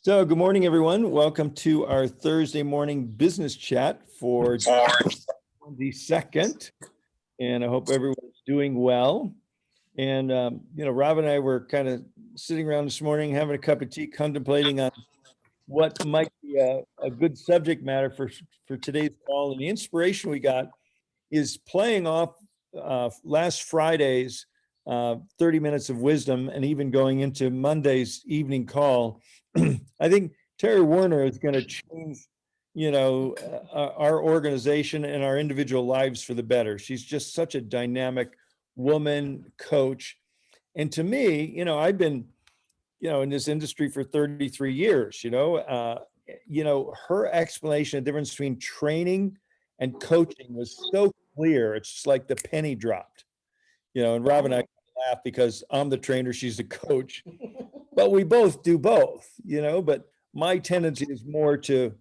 So good morning, everyone. Welcome to our Thursday morning business chat for 22nd. And I hope everyone's doing well. And, Rob and I were kind of sitting around this morning, having a cup of tea, contemplating on what might be a good subject matter for today's call. And the inspiration we got is playing off last Friday's 30 minutes of wisdom and even going into Monday's evening call. I think Terry Werner is going to change, our organization and our individual lives for the better. She's just such a dynamic woman coach. And to me, I've been, in this industry for 33 years, her explanation of the difference between training and coaching was so clear. It's just like the penny dropped, and Rob and I laugh because I'm the trainer, she's the coach, but we both do both, but my tendency is more to,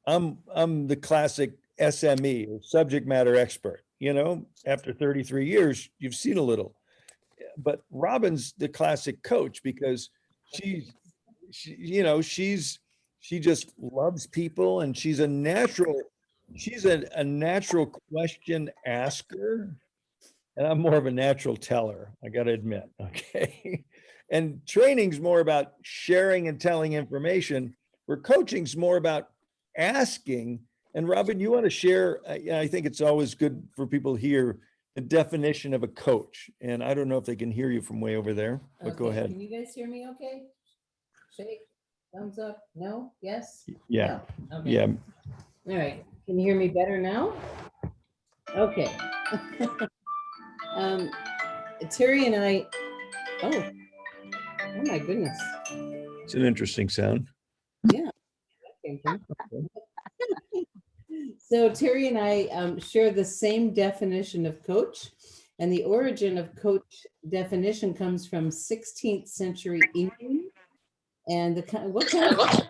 I'm the classic SME, or subject matter expert, after 33 years, you've seen a little, but Robin's the classic coach because she just loves people and she's a natural question asker. And I'm more of a natural teller, I got to admit. Okay. And training's more about sharing and telling information, where coaching's more about asking. And Robin, you want to share? I think it's always good for people to hear the definition of a coach. And I don't know if they can hear you from way over there, but go ahead. Can you guys hear me okay? Shake, thumbs up, no, yes? Yeah. No? Okay. Yeah. All right, can you hear me better now? Okay. Terry and I, oh my goodness. It's an interesting sound. Yeah. So Terry and I share the same definition of coach, and the origin of coach definition comes from 16th century England. And what kind of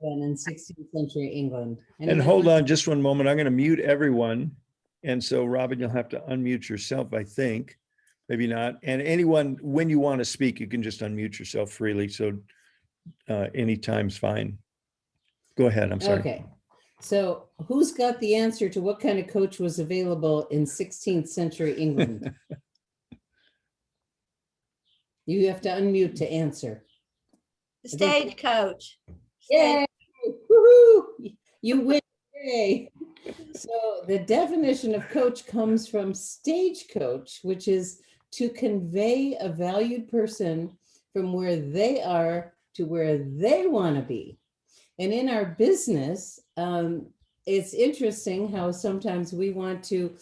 then in 16th century England? And hold on just one moment. I'm going to mute everyone. And so Robin, you'll have to unmute yourself, I think. Maybe not. And anyone, when you want to speak, you can just unmute yourself freely. So anytime's fine. Go ahead. I'm sorry. Okay. So who's got the answer to what kind of coach was available in 16th century England? You have to unmute to answer. The stagecoach. Yay! Woohoo! You win. Yay! So the definition of coach comes from stagecoach, which is to convey a valued person from where they are to where they want to be. And in our business, it's interesting how sometimes we want to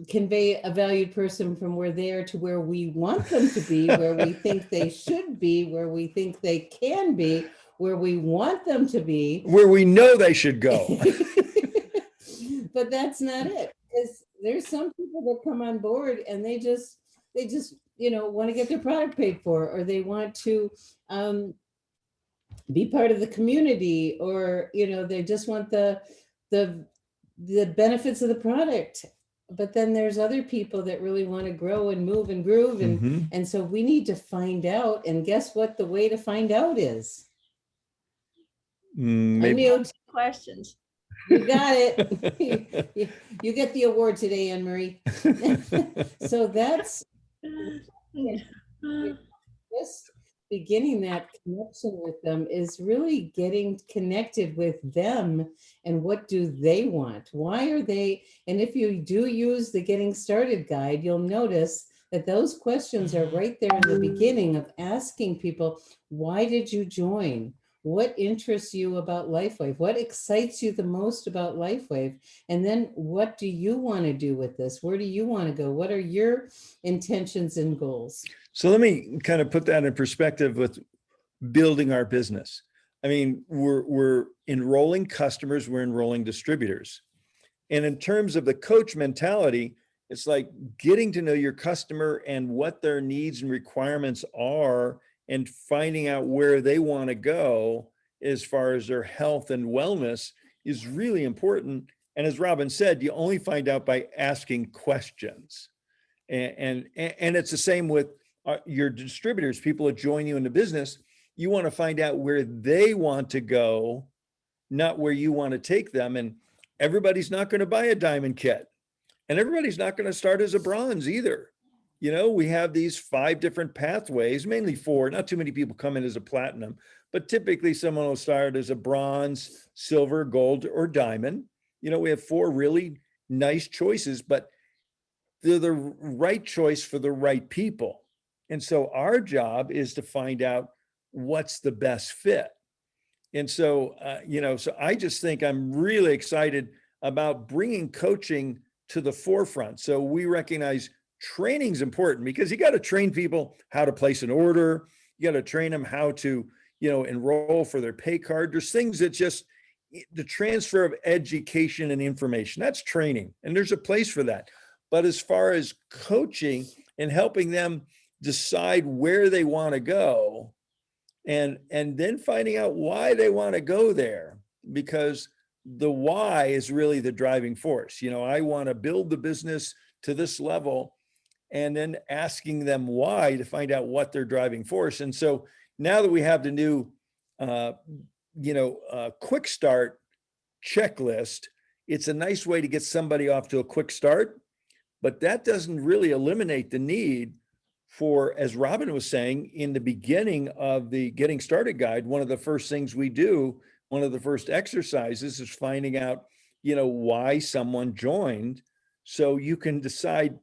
convey a valued person from where they are to where we want them to be, where we think they should be, where we think they can be, where we want them to be. Where we know they should go. But that's not it, because there's some people that come on board and they just want to get their product paid for, or they want to be part of the community, or they just want the benefits of the product. But then there's other people that really want to grow and move and groove, and so we need to find out. And guess what the way to find out is? Unmute questions. You got it. You get the award today, Anne Marie. So that's just beginning that connection with them is really getting connected with them and what do they want? Why are they? And if you do use the Getting Started guide, you'll notice that those questions are right there in the beginning of asking people, why did you join? What interests you about LifeWave? What excites you the most about LifeWave? And then what do you want to do with this? Where do you want to go? What are your intentions and goals? So let me kind of put that in perspective with building our business. I mean, we're enrolling customers, we're enrolling distributors. And in terms of the coach mentality, it's like getting to know your customer and what their needs and requirements are, and finding out where they want to go as far as their health and wellness is really important. And as Robin said, you only find out by asking questions. And it's the same with your distributors, people that join you in the business. You want to find out where they want to go, not where you want to take them. And everybody's not going to buy a diamond kit, and everybody's not going to start as a bronze either. You know, we have these 5 different pathways, mainly 4. Not too many people come in as a platinum, but typically someone will start as a bronze, silver, gold, or diamond. You know, we have 4 really nice choices, but they're the right choice for the right people. And so our job is to find out what's the best fit. And so, so I just think I'm really excited about bringing coaching to the forefront. So we recognize training is important, because you got to train people how to place an order. You got to train them how to, enroll for their pay card. There's things that just the transfer of education and information, that's training, and there's a place for that. But as far as coaching and helping them decide where they want to go, and then finding out why they want to go there, because the why is really the driving force. I want to build the business to this level, and then asking them why to find out what their driving force. And so now that we have the new, quick start checklist, it's a nice way to get somebody off to a quick start, but that doesn't really eliminate the need for, as Robin was saying, in the beginning of the Getting Started guide, one of the first things we do, one of the first exercises is finding out, why someone joined, so you can decide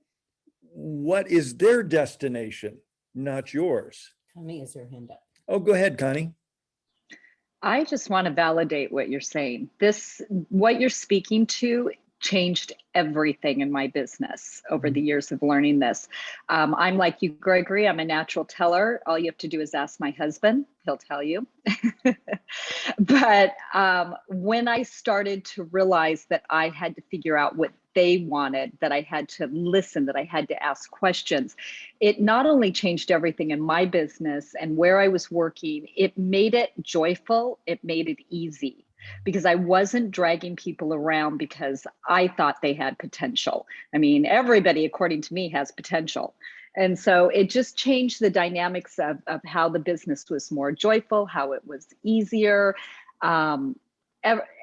what is their destination, not yours. Connie has her hand up. Oh, go ahead, Connie. I just want to validate what you're saying. What you're speaking to changed everything in my business over the years of learning this. I'm like you, Gregory, I'm a natural teller. All you have to do is ask my husband, he'll tell you. But when I started to realize that I had to figure out what they wanted, that I had to listen, that I had to ask questions, it not only changed everything in my business and where I was working, it made it joyful, it made it easy, because I wasn't dragging people around because I thought they had potential. I mean, everybody, according to me, has potential. And so it just changed the dynamics of how the business was more joyful, how it was easier,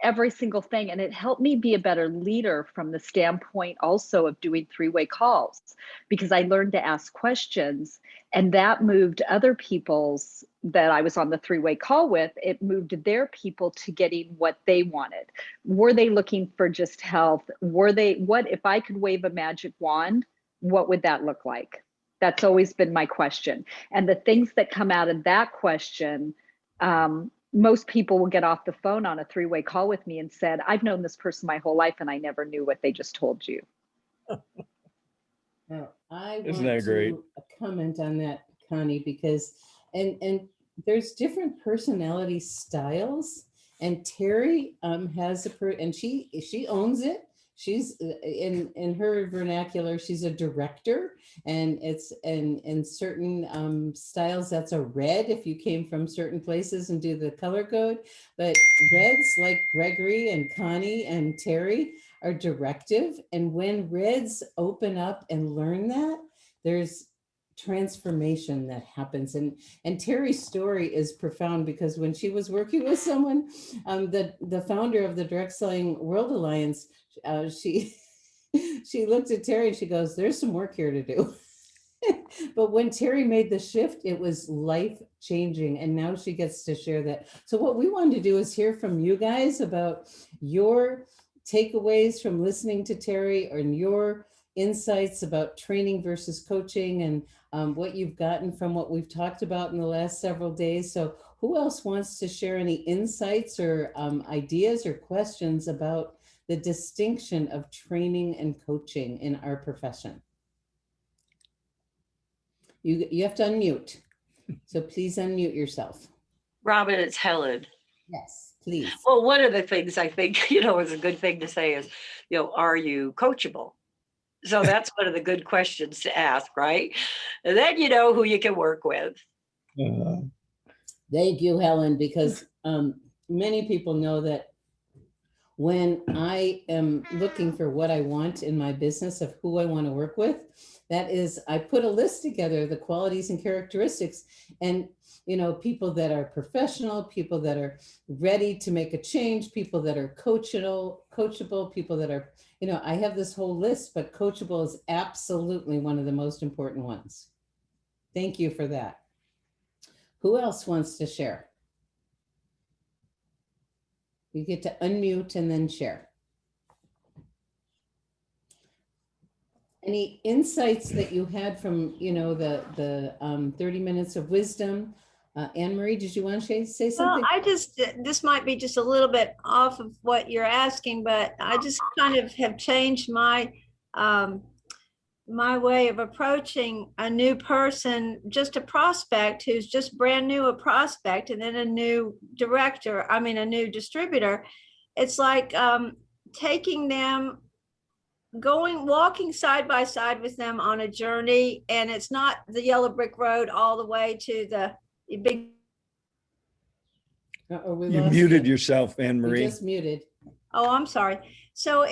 every single thing. And it helped me be a better leader from the standpoint also of doing 3-way calls, because I learned to ask questions, and that moved other people's that I was on the 3-way call with, it moved their people to getting what they wanted. Were they looking for just health? What if I could wave a magic wand, what would that look like? That's always been my question. And the things that come out of that question, most people will get off the phone on a 3-way call with me and said, I've known this person my whole life and I never knew what they just told you. Now, I Isn't want that great? to comment on that, Connie, because and there's different personality styles, and Terry has and she owns it. She's in her vernacular, she's a director, and it's in certain styles that's a red if you came from certain places and do the color code. But reds like Gregory and Connie and Terry are directive, and when reds open up and learn that, there's transformation that happens. And Terry's story is profound, because when she was working with someone, the founder of the Direct Selling World Alliance, she looked at Terry and she goes, there's some work here to do. But when Terry made the shift, it was life changing, and now she gets to share that. So what we wanted to do is hear from you guys about your takeaways from listening to Terry, and your insights about training versus coaching, and what you've gotten from what we've talked about in the last several days. So who else wants to share any insights or ideas or questions about the distinction of training and coaching in our profession? You have to unmute. So please unmute yourself. Robin, it's Helen. Yes, please. Well, one of the things I think, is a good thing to say is, are you coachable? So that's one of the good questions to ask, right? And then you know who you can work with. Thank you, Helen, because many people know that when I am looking for what I want in my business of who I want to work with, that is, I put a list together, the qualities and characteristics, and people that are professional, people that are ready to make a change, people that are coachable, people that are, I have this whole list, but coachable is absolutely one of the most important ones. Thank you for that. Who else wants to share? You get to unmute and then share. Any insights that you had from, the 30 minutes of wisdom? Anne Marie, did you want to say something? Well, this might be just a little bit off of what you're asking, but I just kind of have changed my my way of approaching a new person, just a prospect who's just brand new, a prospect, and then a new a new distributor. It's like taking them, walking side by side with them on a journey, and it's not the yellow brick road all the way to the big. You muted yourself, Anne We Marie. just muted. Oh, I'm sorry. So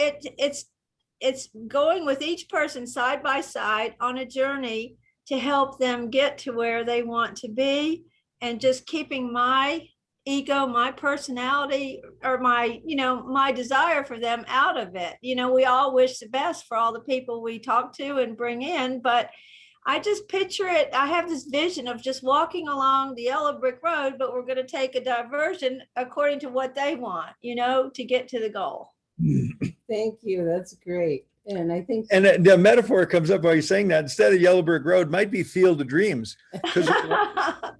it's going with each person side by side on a journey to help them get to where they want to be, and just keeping my ego, my personality, or my desire for them out of it. We all wish the best for all the people we talk to and bring in, but I just picture it. I have this vision of just walking along the yellow brick road, but we're going to take a diversion according to what they want, to get to the goal. Thank you. That's great. And I think. And the metaphor comes up while you're saying that. Instead of yellow brick road, might be field of dreams. Because That's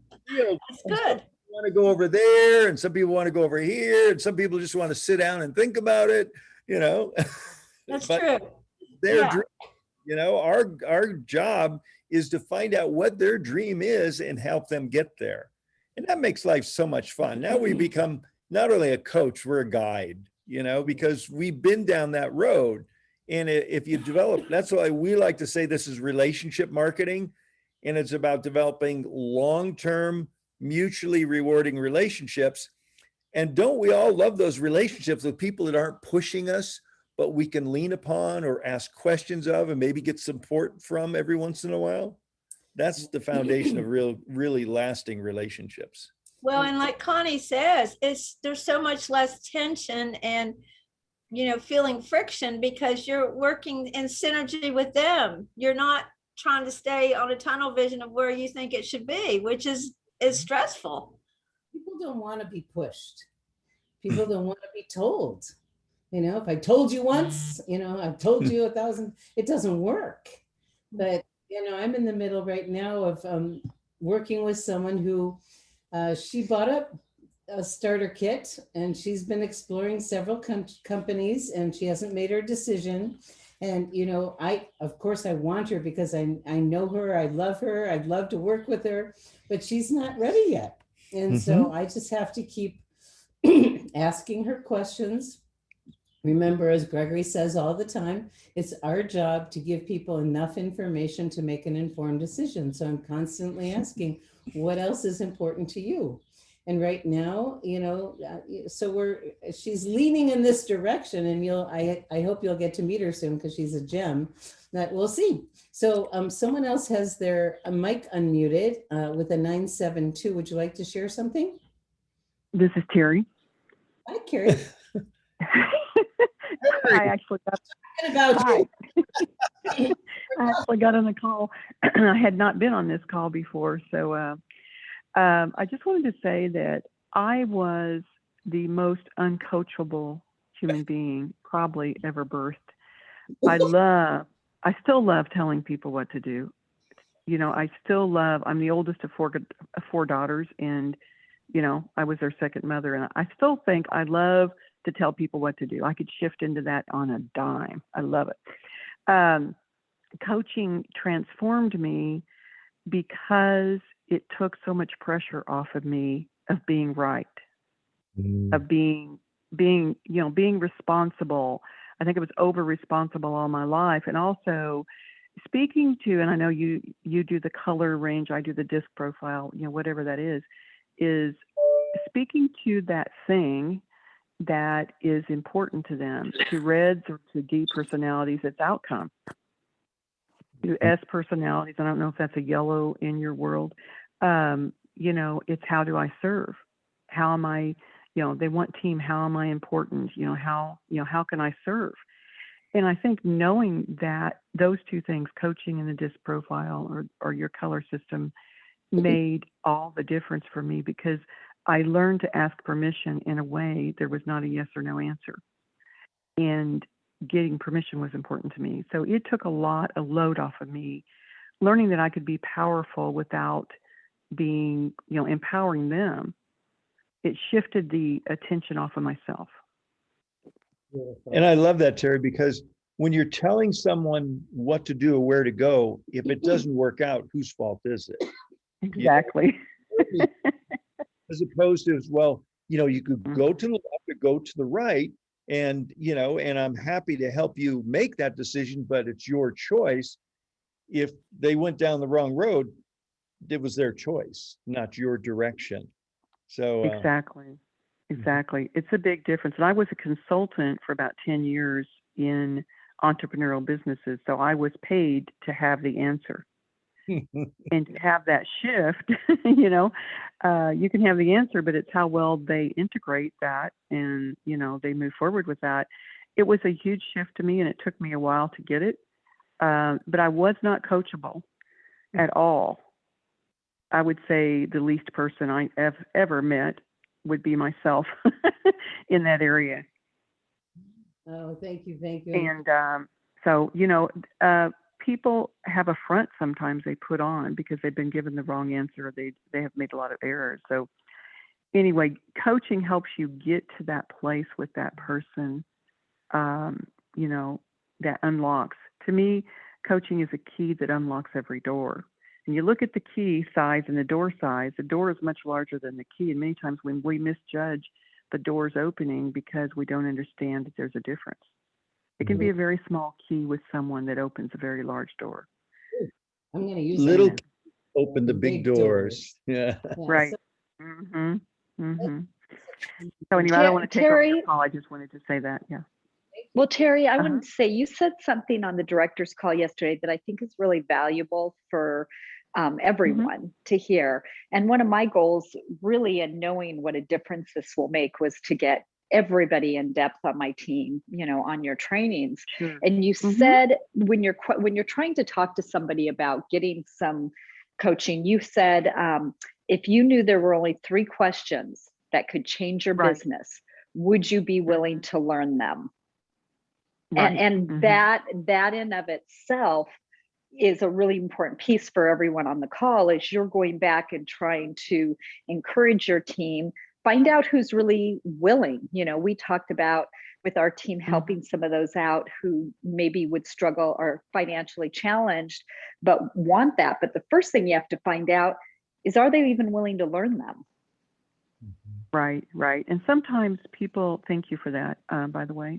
good. want to go over there, and some people want to go over here, and some people just want to sit down and think about it. That's But true. their Yeah. dream, our job is to find out what their dream is and help them get there. And that makes life so much fun. Now we become not only a coach, we're a guide, because we've been down that road. And if you develop, that's why we like to say this is relationship marketing. And it's about developing long-term, mutually rewarding relationships. And don't we all love those relationships with people that aren't pushing us, but we can lean upon or ask questions of and maybe get support from every once in a while? That's the foundation of really lasting relationships. Well, and like Connie says, there's so much less tension and feeling friction because you're working in synergy with them. You're not trying to stay on a tunnel vision of where you think it should be, which is stressful. People don't want to be pushed. People don't want to be told. If I told you once, I've told you 1,000, it doesn't work. But, I'm in the middle right now of working with someone who she bought a starter kit, and she's been exploring several companies, and she hasn't made her decision. And, of course I want her because I know her, I love her, I'd love to work with her, but she's not ready yet. And so I just have to keep asking her questions. Remember, as Gregory says all the time, it's our job to give people enough information to make an informed decision. So I'm constantly asking, what else is important to you? And right now, so she's leaning in this direction, and I hope you'll get to meet her soon because she's a gem. That we'll see. So someone else has their mic unmuted with a 972. Would you like to share something? This is Terry. Hi, Carrie. I actually got on the call. I had not been on this call before, so I just wanted to say that I was the most uncoachable human being probably ever birthed. I still love telling people what to do. I'm the oldest of four daughters, and I was their second mother, and I still think I love to tell people what to do. I could shift into that on a dime. I love it. Coaching transformed me because it took so much pressure off of me of being right, of being responsible. I think I was over responsible all my life. And also speaking to, and I know you do the color range, I do the disc profile, whatever that is speaking to that thing that is important to them. To reds or to D personalities, it's outcome. To S personalities, I don't know if that's a yellow in your world. You know, it's how do I serve? How am I, you know, they want team, how am I important? How can I serve? And I think knowing that those two things, coaching and the DISC profile or your color system, made all the difference for me, because I learned to ask permission in a way there was not a yes or no answer. And getting permission was important to me. So it took a load off of me, learning that I could be powerful without being, empowering them. It shifted the attention off of myself. And I love that, Terry, because when you're telling someone what to do or where to go, if it doesn't work out, whose fault is it? Exactly. As opposed to, well, you could go to the left or go to the right, and I'm happy to help you make that decision, but it's your choice. If they went down the wrong road, it was their choice, not your direction. So Exactly. It's a big difference. And I was a consultant for about 10 years in entrepreneurial businesses. So I was paid to have the answer. And to have that shift, you can have the answer, but it's how well they integrate that and, they move forward with that. It was a huge shift to me, and it took me a while to get it. But I was not coachable at all. I would say the least person I have ever met would be myself in that area. Oh, thank you. And so, people have a front sometimes they put on because they've been given the wrong answer. Or they have made a lot of errors. So anyway, coaching helps you get to that place with that person, that unlocks. To me, coaching is a key that unlocks every door. And you look at the key size and the door size, the door is much larger than the key. And many times when we misjudge the door's opening because we don't understand that there's a difference. It can be a very small key with someone that opens a very large door. I'm going to use little that. open the big doors. Yeah. Right. So, So anyway, I don't want to take over Terry, your call. I just wanted to say that. Yeah. well, Terry, I want to say you said something on the director's call yesterday that I think is really valuable for everyone to hear. And one of my goals, really, in knowing what a difference this will make, was to get everybody in depth on my team, on your trainings. Sure. And you said when you're trying to talk to somebody about getting some coaching, you said if you knew there were only 3 questions that could change your business, would you be willing to learn them? Right. And that in of itself is a really important piece for everyone on the call, is you're going back and trying to encourage your team, find out who's really willing. We talked about with our team helping some of those out who maybe would struggle or financially challenged, but want that. But the first thing you have to find out is, are they even willing to learn them? Right. And sometimes people, thank you for that, by the way,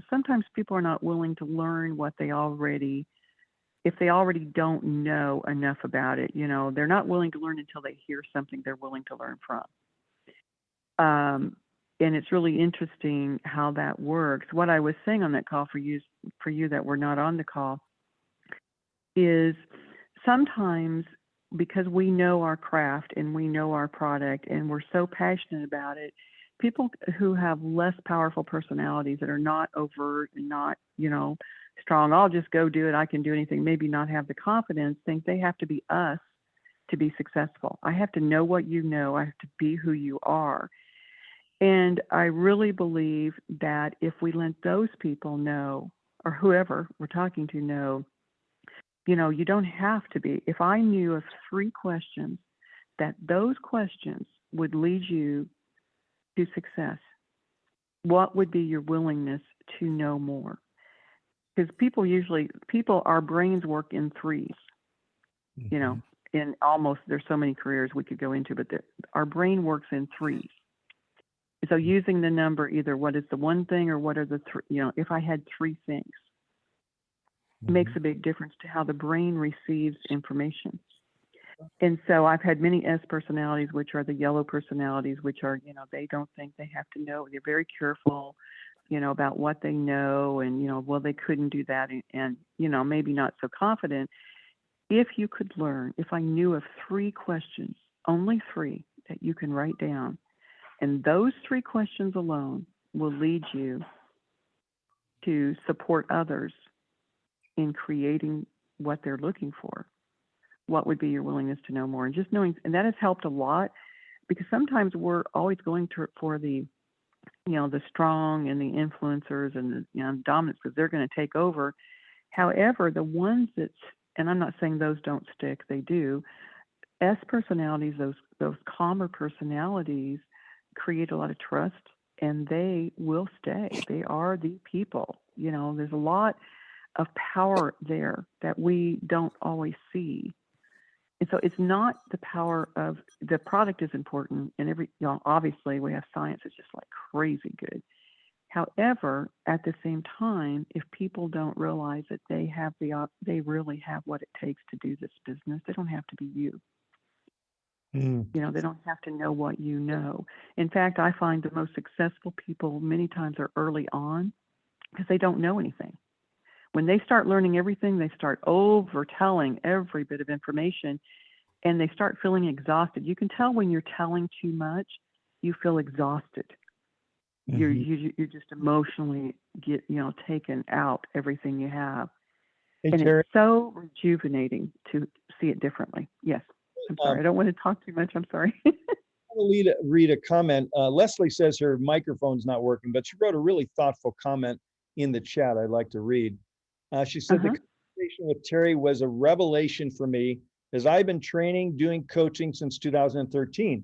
sometimes people are not willing to learn what they already, if they already don't know enough about it, they're not willing to learn until they hear something they're willing to learn from. And it's really interesting how that works. What I was saying on that call for you that were not on the call is sometimes, because we know our craft and we know our product and we're so passionate about it, people who have less powerful personalities that are not overt and not, strong, I'll just go do it, I can do anything, maybe not have the confidence, think they have to be us to be successful. I have to know what you know. I have to be who you are. And I really believe that if we let those people know, or whoever we're talking to know, you don't have to be. If I knew of 3 questions, that those questions would lead you to success, what would be your willingness to know more? Because our brains work in 3s, in almost, there's so many careers we could go into, but our brain works in 3s. So using the number, either what is the one thing or what are the 3, if I had 3 things, makes a big difference to how the brain receives information. And so I've had many S personalities, which are the yellow personalities, which are, they don't think they have to know. They're very careful, about what they know, and, well, they couldn't do that, and maybe not so confident. If you could learn, if I knew of 3 questions, only 3 that you can write down, and those 3 questions alone will lead you to support others in creating what they're looking for, what would be your willingness to know more? And just knowing, and that has helped a lot, because sometimes we're always going for the, the strong and the influencers and the dominants, because they're going to take over. However, the ones that, and I'm not saying those don't stick, they do. S personalities, those calmer personalities, create a lot of trust, and they will stay. They are the people. There's a lot of power there that we don't always see. And so it's not the power of the product is important, and obviously we have science that's just like crazy good. However, at the same time, if people don't realize that they really have what it takes to do this business, they don't have to be you. They don't have to know what you know. In fact, I find the most successful people many times are early on because they don't know anything. When they start learning everything, they start over-telling every bit of information, and they start feeling exhausted. You can tell when you're telling too much, you feel exhausted. Mm-hmm. You're just emotionally taken out everything you have. Hey, and Terry, it's so rejuvenating to see it differently. Yes. I'm sorry. I don't want to talk too much. I'm sorry. I'll read a comment. Leslie says her microphone's not working, but she wrote a really thoughtful comment in the chat I'd like to read. She said, the conversation with Terry was a revelation for me, as I've been training, doing coaching since 2013.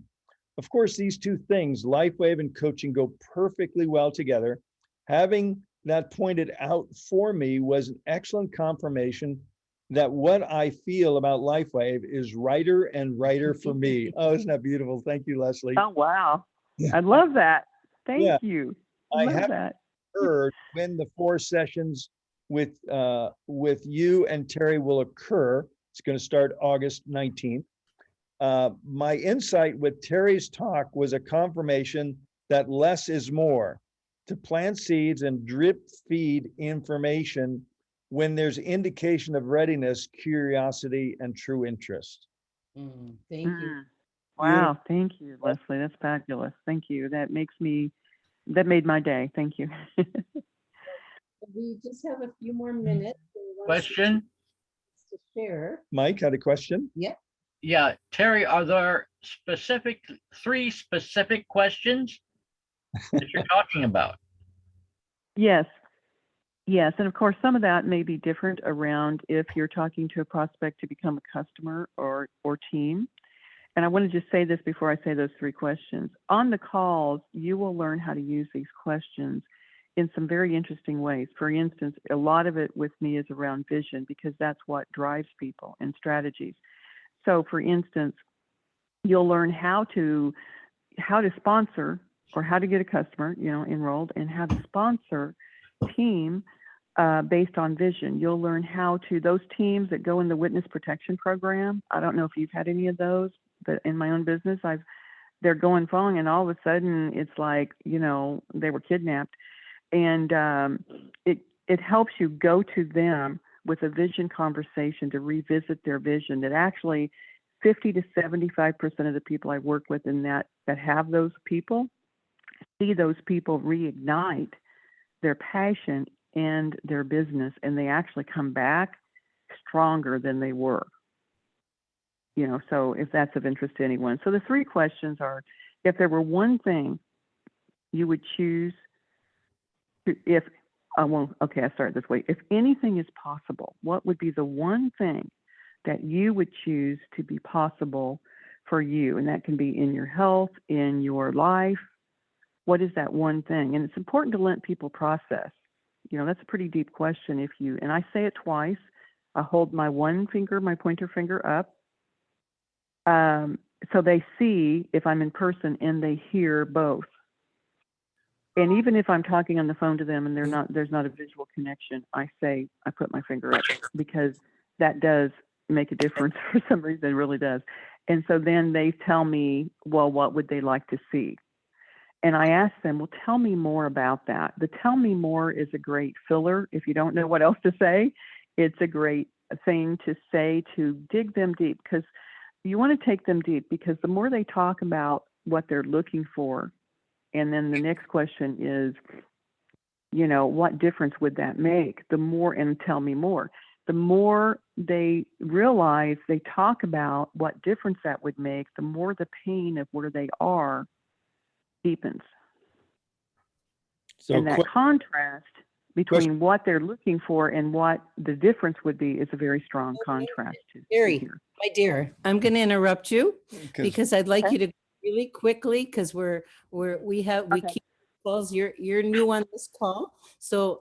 Of course, these 2 things, LifeWave and coaching, go perfectly well together. Having that pointed out for me was an excellent confirmation that what I feel about LifeWave is righter and righter for me. Oh, isn't that beautiful? Thank you, Leslie. Oh, wow. I love that. Thank you. I love have that. heard when the 4 sessions with you and Terry will occur. It's going to start August 19th. My insight with Terry's talk was a confirmation that less is more. To plant seeds and drip feed information when there's indication of readiness, curiosity, and true interest. Thank you. Wow. Thank you, Leslie. That's fabulous. Thank you. That made my day. Thank you. We just have a few more minutes. Question? To share. Mike had a question? Yeah. Yeah, Terry, are there 3 specific questions that you're talking about? Yes. Yes. And of course, some of that may be different around if you're talking to a prospect to become a customer or team. And I want to just say this before I say those 3 questions. On the calls, you will learn how to use these questions in some very interesting ways. For instance, a lot of it with me is around vision, because that's what drives people, and strategies. So for instance, you'll learn how to sponsor, or how to get a customer, enrolled, and how to sponsor team based on vision. You'll learn how to, those teams that go in the witness protection program. I don't know if you've had any of those, but in my own business, they're going falling, and all of a sudden it's like, they were kidnapped. And it helps you go to them with a vision conversation to revisit their vision. That actually 50 to 75% of the people I work with in that have those people, see those people reignite their passion and their business, and they actually come back stronger than they were. So if that's of interest to anyone. So the 3 questions are, if there were one thing you would choose I start this way. If anything is possible, what would be the one thing that you would choose to be possible for you? And that can be in your health, in your life. What is that one thing? And it's important to let people process. That's a pretty deep question. And I say it twice. I hold my pointer finger up. So they see if I'm in person, and they hear both. And even if I'm talking on the phone to them and there's not a visual connection, I put my finger up, because that does make a difference for some reason. It really does. And so then they tell me, well, what would they like to see? And I ask them, well, tell me more about that. The tell me more is a great filler. If you don't know what else to say, it's a great thing to say to dig them deep, because you want to take them deep, because the more they talk about what they're looking for, and then the next question is, you know, what difference would that make? The more, and tell me more. The more they realize, they talk about what difference that would make, the more the pain of where they are deepens. So And that contrast between what they're looking for and what the difference would be is a very strong contrast to Terry, hear. my dear, I'm going to interrupt you because I'd like Okay. you to really quickly, because we keep calls. You're new on this call, so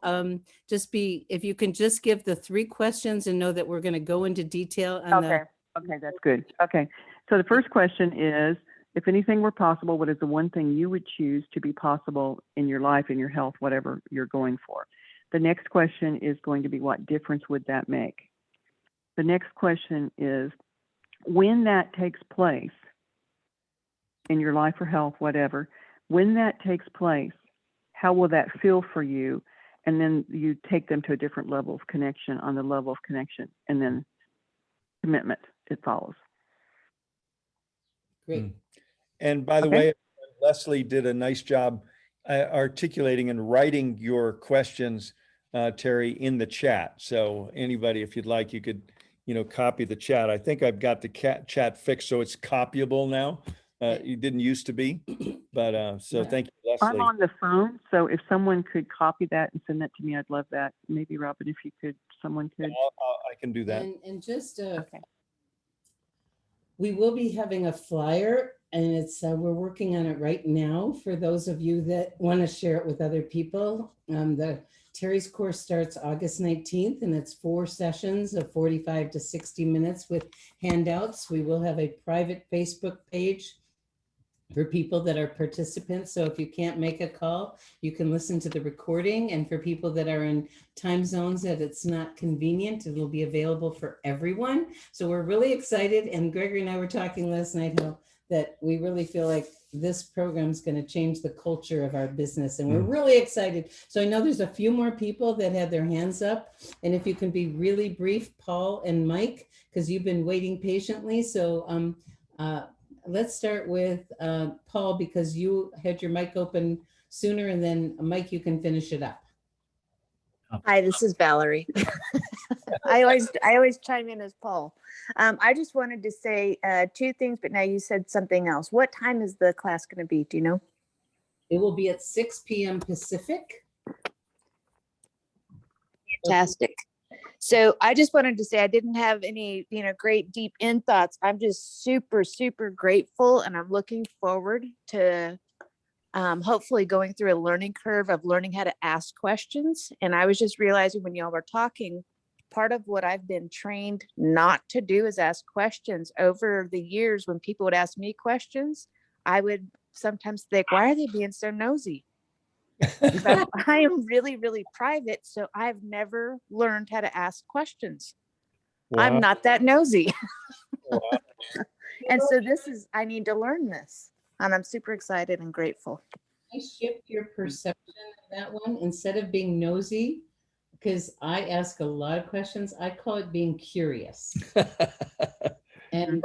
if you can just give the 3 questions and know that we're going to go into detail on Okay, that's good. Okay, so the first question is, if anything were possible, what is the one thing you would choose to be possible in your life, in your health, whatever you're going for? The next question is going to be, what difference would that make? The next question is, when that takes place in your life or health, whatever, when that takes place, how will that feel for you? And then you take them to a different level of connection, on the level of connection, and then commitment, it follows. Great. And by the way, Leslie did a nice job articulating and writing your questions, Terry, in the chat. So anybody, if you'd like, you could, copy the chat. I think I've got the chat fixed, so it's copyable now. It didn't used to be, but so thank you, Leslie. I'm on the phone, so if someone could copy that and send that to me, I'd love that. Maybe Robin, if you could, someone could. I can do that. And just we will be having a flyer, and it's we're working on it right now for those of you that want to share it with other people. The Terry's course starts August 19th, and it's 4 sessions of 45 to 60 minutes with handouts. We will have a private Facebook page for people that are participants. So if you can't make a call, you can listen to the recording. And for people that are in time zones that it's not convenient, it'll be available for everyone. So we're really excited. And Gregory and I were talking last night how that we really feel like this program is going to change the culture of our business. And we're really excited. So I know there's a few more people that had their hands up. And if you can be really brief, Paul and Mike, because you've been waiting patiently. So let's start with Paul, because you had your mic open sooner, and then Mike, you can finish it up. Hi, this is Valerie. I always chime in as Paul. I just wanted to say 2 things, but now you said something else. What time is the class going to be? Do you know? It will be at 6 p.m. Pacific. Fantastic. So I just wanted to say I didn't have any, great deep in thoughts. I'm just super, super grateful, and I'm looking forward to hopefully going through a learning curve of learning how to ask questions. And I was just realizing when y'all were talking, part of what I've been trained not to do is ask questions. Over the years, when people would ask me questions, I would sometimes think, why are they being so nosy? I am really, really private, so I've never learned how to ask questions. Wow. I'm not that nosy. Wow. And so I need to learn this, and I'm super excited and grateful. I shift your perception of that one. Instead of being nosy, because I ask a lot of questions, I call it being curious. And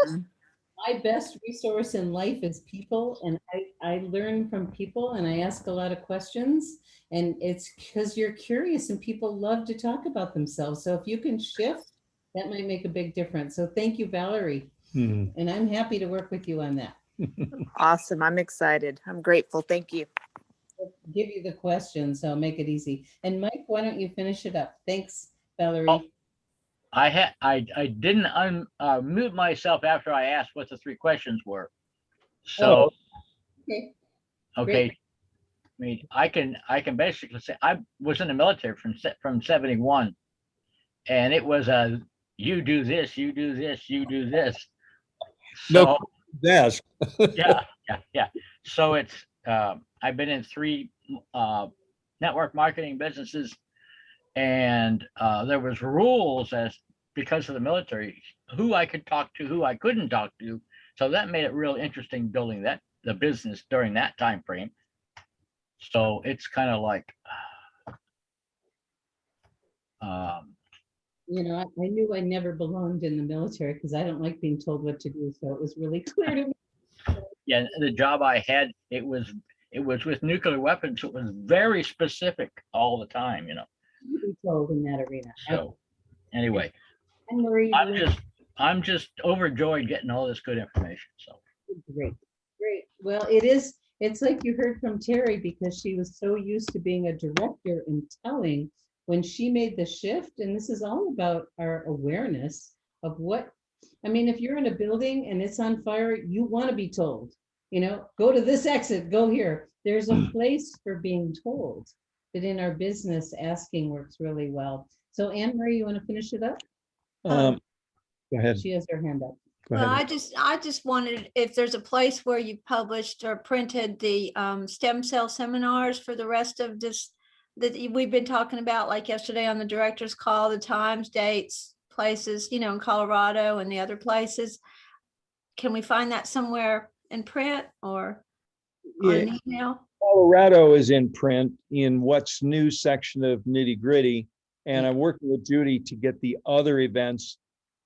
my best resource in life is people, and I learn from people, and I ask a lot of questions, and it's because you're curious, and people love to talk about themselves. So if you can shift, that might make a big difference. So thank you, Valerie. And I'm happy to work with you on that. Awesome. I'm excited. I'm grateful. Thank you. I'll give you the questions, so I'll make it easy. And Mike, why don't you finish it up? Thanks, Valerie. Oh. I didn't unmute myself after I asked what the 3 questions were. So, okay. I mean, I can basically say I was in the military from 71, and it was you do this, you do this, you do this. So yes. yeah. So it's I've been in 3 network marketing businesses, and there was rules as because of the military, who I could talk to, who I couldn't talk to. So that made it real interesting building the business during that time frame. So it's kind of like, You know, I knew I never belonged in the military because I don't like being told what to do. So it was really clear to me. yeah, the job I had, it was with nuclear weapons. It was very specific all the time, you know. To be told in that arena. So anyway, And Marie, I'm just overjoyed getting all this good information. So great. Well, it's like you heard from Terry, because she was so used to being a director and telling when she made the shift. And this is all about our awareness of what, I mean, if you're in a building and it's on fire, you want to be told, you know, go to this exit, go here. There's a place for being told. But in our business, asking works really well. So Anne Marie, you want to finish it up? Go ahead. She has her hand up. Go Well, ahead. I just wondered if there's a place where you published or printed the stem cell seminars for the rest of this that we've been talking about, like yesterday on the director's call, the times, dates, places, you know, in Colorado and the other places. Can we find that somewhere in print or on Yeah, an email? Colorado is in print in what's new section of Nitty Gritty. And I'm working with Judy to get the other events,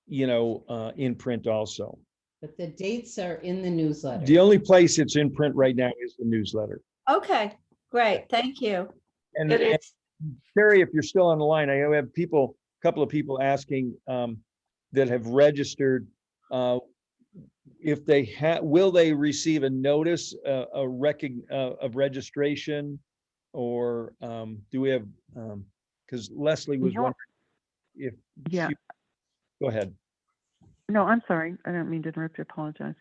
you know, in print also. But the dates are in the newsletter. The only place it's in print right now is the newsletter. Okay, great. Thank you. And And it's, Terry, if you're still on the line, I have a couple of people asking that have registered. If they will they receive a notice of registration, or do we have? Because Leslie was wondering if. Yeah. Go ahead. No, I'm sorry. I don't mean to interrupt you. Apologize.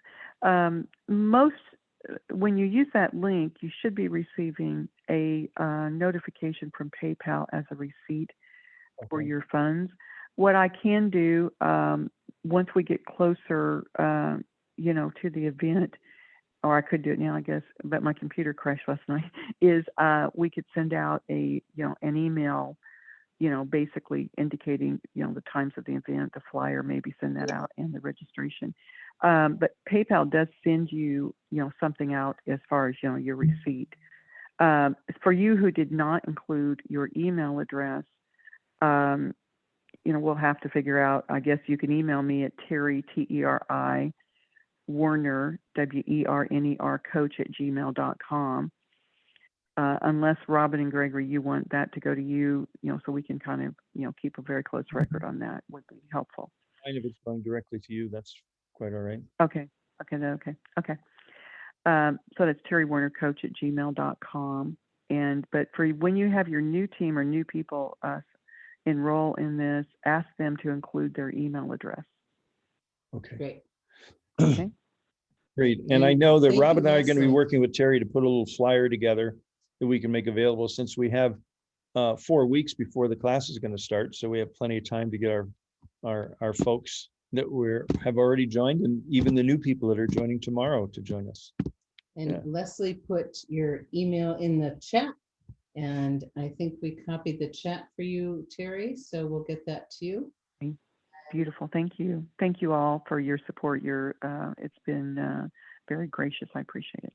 When you use that link, you should be receiving a notification from PayPal as a receipt for your funds. What I can do once we get closer, you know, to the event, or I could do it now, I guess, but my computer crashed last night, is we could send out an email, you know, basically indicating, you know, the times of the event, the flyer, maybe send that out, and the registration. But PayPal does send you, you know, something out as far as, you know, your receipt. For you who did not include your email address, you know, we'll have to figure out, I guess you can email me at Terry, T-E-R-I, Werner, W-E-R-N-E-R, coach@gmail.com. Unless Robin and Gregory, you want that to go to you, you know, so we can kind of, you know, keep a very close record on that would be helpful. Fine, if it's going directly to you, that's quite all right. Okay. So that's Terry Werner, coach@gmail.com. But for when you have your new team or new people enroll in this, ask them to include their email address. Okay. Great. Okay. Great. And I know that Thank Rob you, and I are going to be Leslie. working with Terry to put a little flyer together that we can make available, since we have 4 weeks before the class is going to start. So we have plenty of time to get our folks that have already joined, and even the new people that are joining tomorrow to join us. And Yeah. Leslie put your email in the chat, and I think we copied the chat for you, Terry, so we'll get that to you. Beautiful. Thank you. Thank you all for your support. It's been very gracious. I appreciate it.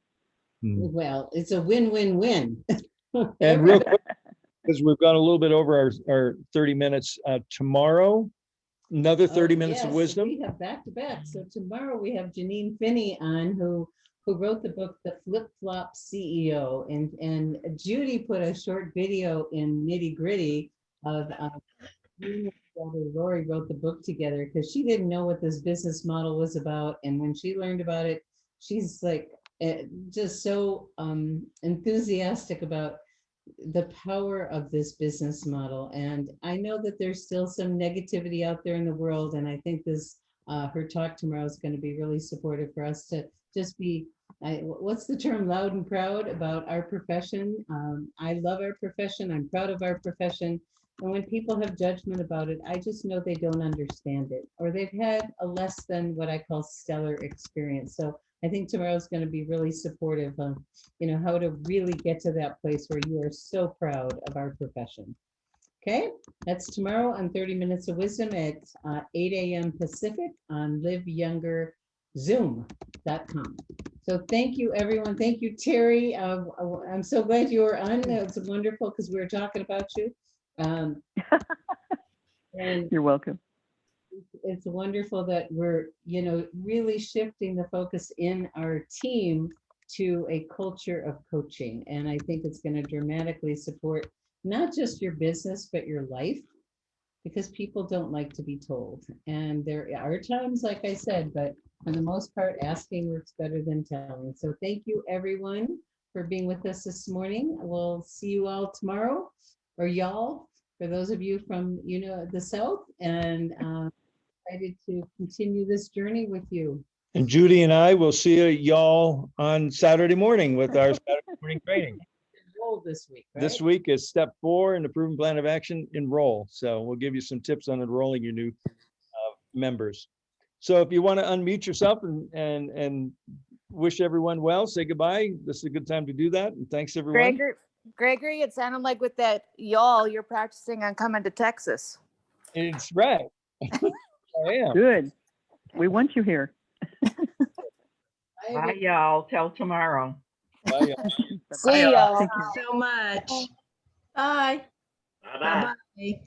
Well, it's a win-win-win. And real quick, because we've gone a little bit over our 30 minutes, tomorrow, another 30 minutes of Yes, wisdom. we have back to back. So tomorrow we have Janine Finney on, who wrote the book, The Flip Flop CEO. And Judy put a short video in Nitty Gritty of Lori wrote the book together, because she didn't know what this business model was about. And when she learned about it, she's like just so enthusiastic about the power of this business model. And I know that there's still some negativity out there in the world, and I think this her talk tomorrow is going to be really supportive for us to just be, what's the term, loud and proud about our profession. I love our profession. I'm proud of our profession. And when people have judgment about it, I just know they don't understand it, or they've had a less than what I call stellar experience. So I think tomorrow is going to be really supportive of, you know, how to really get to that place where you are so proud of our profession. Okay, that's tomorrow on 30 Minutes of Wisdom at 8 a.m. Pacific on liveyoungerzoom.com. So thank you, everyone. Thank you, Terry. I'm so glad you were on. It's wonderful because we were talking about you. And You're welcome. it's wonderful that we're, really shifting the focus in our team to a culture of coaching. And I think it's going to dramatically support not just your business, but your life, because people don't like to be told. And there are times, like I said, but for the most part, asking works better than telling. So thank you, everyone, for being with us this morning. We'll see you all tomorrow, or y'all, for those of you from, the South, and excited to continue this journey with you. And Judy and I will see y'all on Saturday morning with our Saturday morning training. Enroll this week, right? This week is step 4 in the proven plan of action, enroll. So we'll give you some tips on enrolling your new members. So if you want to unmute yourself and wish everyone well, say goodbye. This is a good time to do that. And thanks, everyone. Gregory, it sounded like with that y'all, you're practicing on coming to Texas. It's right. I am. Good. We want you here. Bye, y'all. Till tomorrow. Bye, y'all. See y'all. Thank you so much. Bye. Bye-bye. Bye.